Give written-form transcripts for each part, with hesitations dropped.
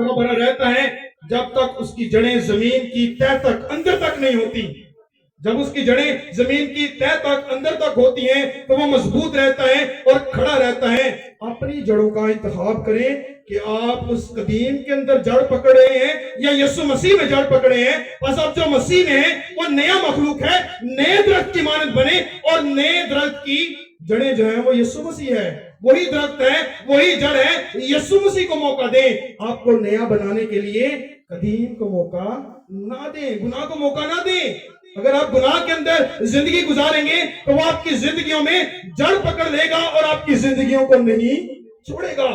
भरा रहता है जब तक उसकी जड़ें जमीन की तह तक अंदर तक नहीं होती। जब उसकी जड़ें जमीन की तह तक अंदर तक होती हैं तो वो मजबूत रहता है और खड़ा रहता है। अपनी जड़ों का इंतखाब करें कि आप उस कदीम के अंदर जड़ पकड़ रहे हैं या यीशु मसीह में जड़ पकड़े हैं। बस अब जो मसीह में है वो नया मखलूक है, नए दरख्त की मानद बने और नए दरख्त की जड़ें जो है वो यीशु मसीह है, वही दरख्त है, वही जड़ है। यीशु मसीह को मौका दें, आपको नया बनाने के लिए कदीम को मौका ना दें, गुनाह को मौका ना दें। अगर आप गुनाह के अंदर जिंदगी गुजारेंगे तो वो आपकी जिंदगियों में जड़ पकड़ लेगा और आपकी जिंदगियों को नहीं छोड़ेगा।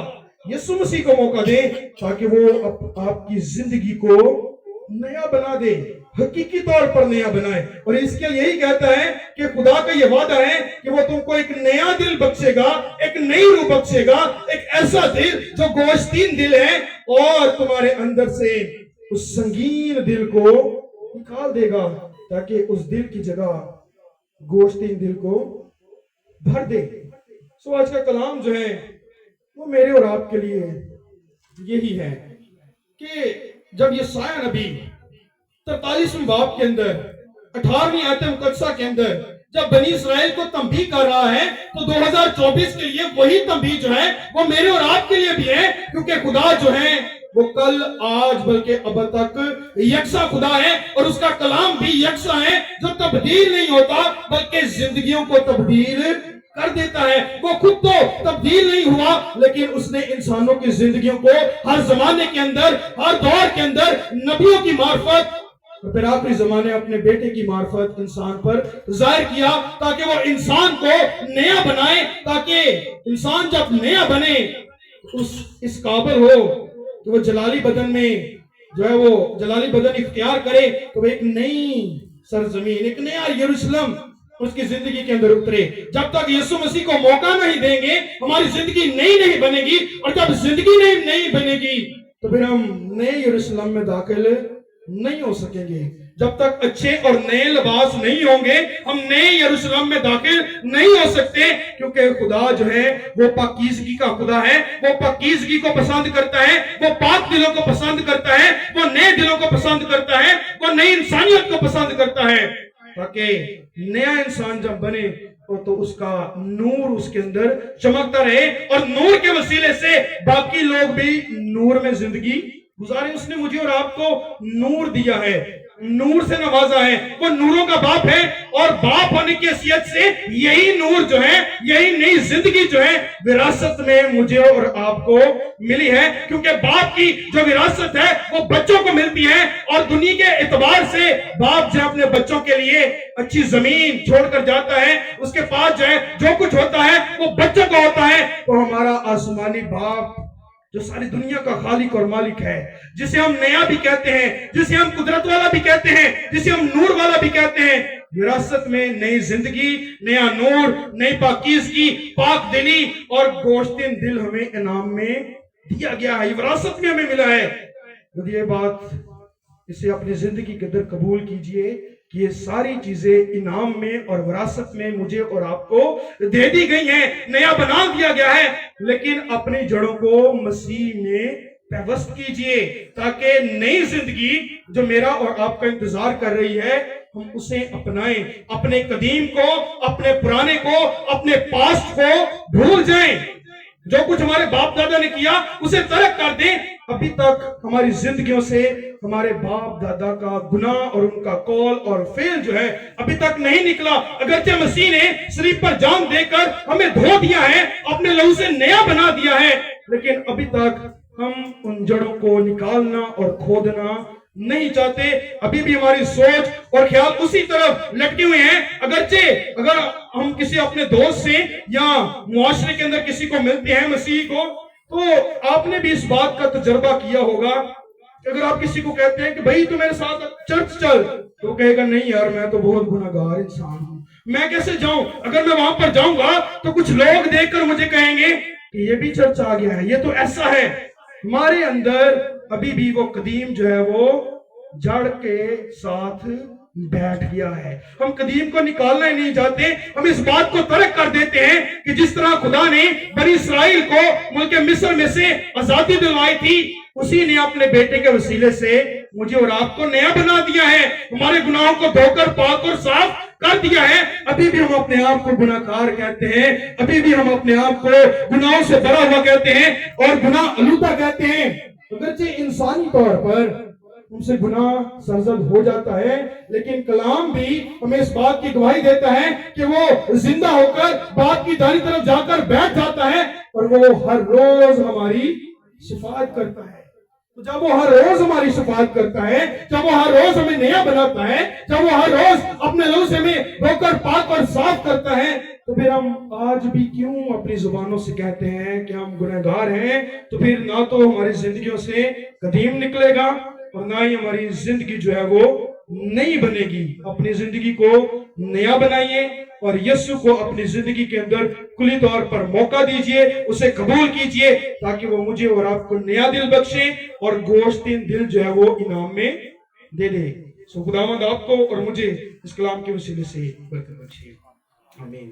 यीशु मसीह को मौका दें ताकि वो आपकी जिंदगी को नया बना दे, हकीकी तौर पर नया बनाए। और इसके लिए यही कहता है कि खुदा का ये वादा है कि वो तुमको एक नया दिल बख्शेगा, एक नई रूह बख्शेगा, एक ऐसा दिल जो गोश्तीन दिल है और तुम्हारे अंदर से उस संगीन दिल को निकाल देगा ताकि उस दिल की जगह गोश्तीन दिल को भर दे। सो आज का कलाम जो है वो मेरे और आपके लिए यही है कि जब यशायाह नबी 43वें बाब के अंदर 18वीं आयत मुकद्दसा के अंदर जब बनी इस्राएल को तंबीह कर रहा है तो 2024 के लिए वही तंबीह जो है वो मेरे और आपके लिए भी है, क्योंकि खुदा जो है वो कल आज बल्कि अब तक यकसा खुदा है और उसका कलाम भी यकसा है जो तब्दील नहीं होता बल्कि जिंदगियों को तब्दील कर देता है। वो खुद तो तब्दील नहीं हुआ लेकिन उसने इंसानों की जिंदगियों को हर जमाने के अंदर, हर दौर के अंदर नबियों की मार्फत और फिर आखिरी जमाने अपने बेटे की मार्फत इंसान पर जाहिर किया ताकि वो इंसान को नया बनाए, ताकि इंसान जब नया बने इस काबिल हो कि वो जलाली बदन में जो है वो जलाली बदन इख्तियार करे, तो एक नई सरजमीन, एक नया यरूशलेम उसकी जिंदगी के अंदर उतरे। जब तक यीशु मसीह को मौका नहीं देंगे हमारी जिंदगी नई नहीं बनेगी, और जब जिंदगी नहीं बनेगी तो फिर हम नए यरूशलेम में दाखिल नहीं हो सकेंगे। जब तक अच्छे और नए लिबास नहीं होंगे हम नए यरूशलेम में दाखिल नहीं हो सकते, क्योंकि खुदा जो है वो पाकीज़गी का खुदा है। वो पाकीज़गी को पसंद करता है, वो पाक दिलों को पसंद करता है, वो नए दिलों को पसंद करता है, वो नई इंसानियत को पसंद करता है, ताकि नया इंसान जब बने तो उसका नूर उसके अंदर चमकता रहे और नूर के वसीले से बाकी लोग भी नूर में जिंदगी गुजारे। उसने मुझे और आपको नूर दिया है, नूर से नवाजा है, वो नूरों का बाप है और बाप होने की हैसियत से यही नूर जो है, यही नई जिंदगी जो है विरासत में मुझे और आपको मिली है। क्योंकि बाप की जो विरासत है वो बच्चों को मिलती है और दुनिया के एतबार से बाप जो अपने बच्चों के लिए अच्छी जमीन छोड़कर जाता है, उसके पास जो है जो कुछ होता है वो बच्चों का होता है। तो हमारा आसमानी बाप जो सारी दुनिया का खालिक और मालिक है, जिसे हम नया भी कहते हैं, जिसे हम कुदरत वाला भी कहते हैं, जिसे हम नूर वाला भी कहते हैं, विरासत में नई जिंदगी, नया नूर, नई पाकीज़गी, पाक दिली और गोश्तिन दिल हमें इनाम में दिया गया है, विरासत में हमें मिला है। तो ये बात इसे अपनी जिंदगी के अंदर कबूल कीजिए कि ये सारी चीजें इनाम में और विरासत में मुझे और आपको दे दी गई हैं, नया बना दिया गया है। लेकिन अपनी जड़ों को मसीह में पैवस्त कीजिए ताकि नई जिंदगी जो मेरा और आपका इंतजार कर रही है हम उसे अपनाएं, अपने कदीम को, अपने पुराने को, अपने पास्ट को भूल जाएं। जो कुछ हमारे बाप दादा ने किया उसे तर्क कर दें। अभी तक हमारी जिंदगियों से हमारे बाप दादा का गुनाह और उनका कौल और फेल जो है अभी तक नहीं निकला। अगरचे मसीह ने सलीब पर जान देकर हमें धो दिया है, अपने लहू से नया बना दिया है, लेकिन अभी तक हम उन जड़ों को निकालना और खोदना नहीं चाहते। अभी भी हमारी सोच और ख्याल उसी तरफ लटके हुए हैं। अगरचे अगर हम किसी अपने दोस्त से या मुआशरे के अंदर किसी को मिलते हैं मसीह को, तो आपने भी इस बात का तजर्बा किया होगा कि अगर आप किसी को कहते हैं कि भाई तू मेरे साथ चर्च चल, तो कहेगा नहीं यार मैं तो बहुत गुनाहगार इंसान हूं, मैं कैसे जाऊं, अगर मैं वहां पर जाऊंगा तो कुछ लोग देखकर मुझे कहेंगे कि ये भी चर्च आ गया है, ये तो ऐसा है। हमारे अंदर अभी भी वो कदीम जो है वो जड़ के साथ بیٹھ گیا ہے. ہم قدیم کو نکالنا ہی نہیں چاہتے. ہم اس بات کو ترک کر دیتے ہیں کہ جس طرح خدا نے بنی اسرائیل کو ملک مصر میں سے آزادی دلوائی تھی، اسی نے اپنے بیٹے کے وسیلے سے مجھے اور آپ کو نیا بنا دیا ہے. ہمارے گناہوں کو دھو کر پاک اور صاف کر دیا ہے. ابھی بھی ہم اپنے آپ کو گناہ کار کہتے ہیں، ابھی بھی ہم اپنے آپ کو گناہوں سے بھرا ہوا کہتے ہیں اور گناہ آلودہ کہتے ہیں. اگرچہ انسانی طور پر ہم سے گناہ سرزد ہو جاتا ہے، لیکن کلام بھی ہمیں اس بات کی گواہی دیتا ہے کہ وہ زندہ ہو کر باپ کی دائیں طرف جا کر بیٹھ جاتا ہے اور وہ ہر روز ہماری شفاعت کرتا ہے. تو جب وہ ہر روز ہماری شفاعت کرتا ہے، جب وہ ہر روز ہمیں نیا بناتا ہے، جب وہ ہر روز اپنے لہو سے ہمیں دھو کر پاک اور صاف کرتا ہے، تو پھر ہم آج بھی کیوں اپنی زبانوں سے کہتے ہیں کہ ہم گنہگار ہیں؟ تو پھر نہ تو ہماری زندگیوں سے قدیم نکلے گا اور نہ ہی ہماری زندگی جو ہے وہ نئی بنے گی. اپنی زندگی کو نیا بنائیے اور یسوع کو اپنی زندگی کے اندر کلی طور پر موقع دیجئے، اسے قبول کیجئے تاکہ وہ مجھے اور آپ کو نیا دل بخشے اور گوشتین دل جو ہے وہ انعام میں دے دے. سو خداوند آپ کو اور مجھے اس کلام کے وسیلے سے برکت بخشے. آمین.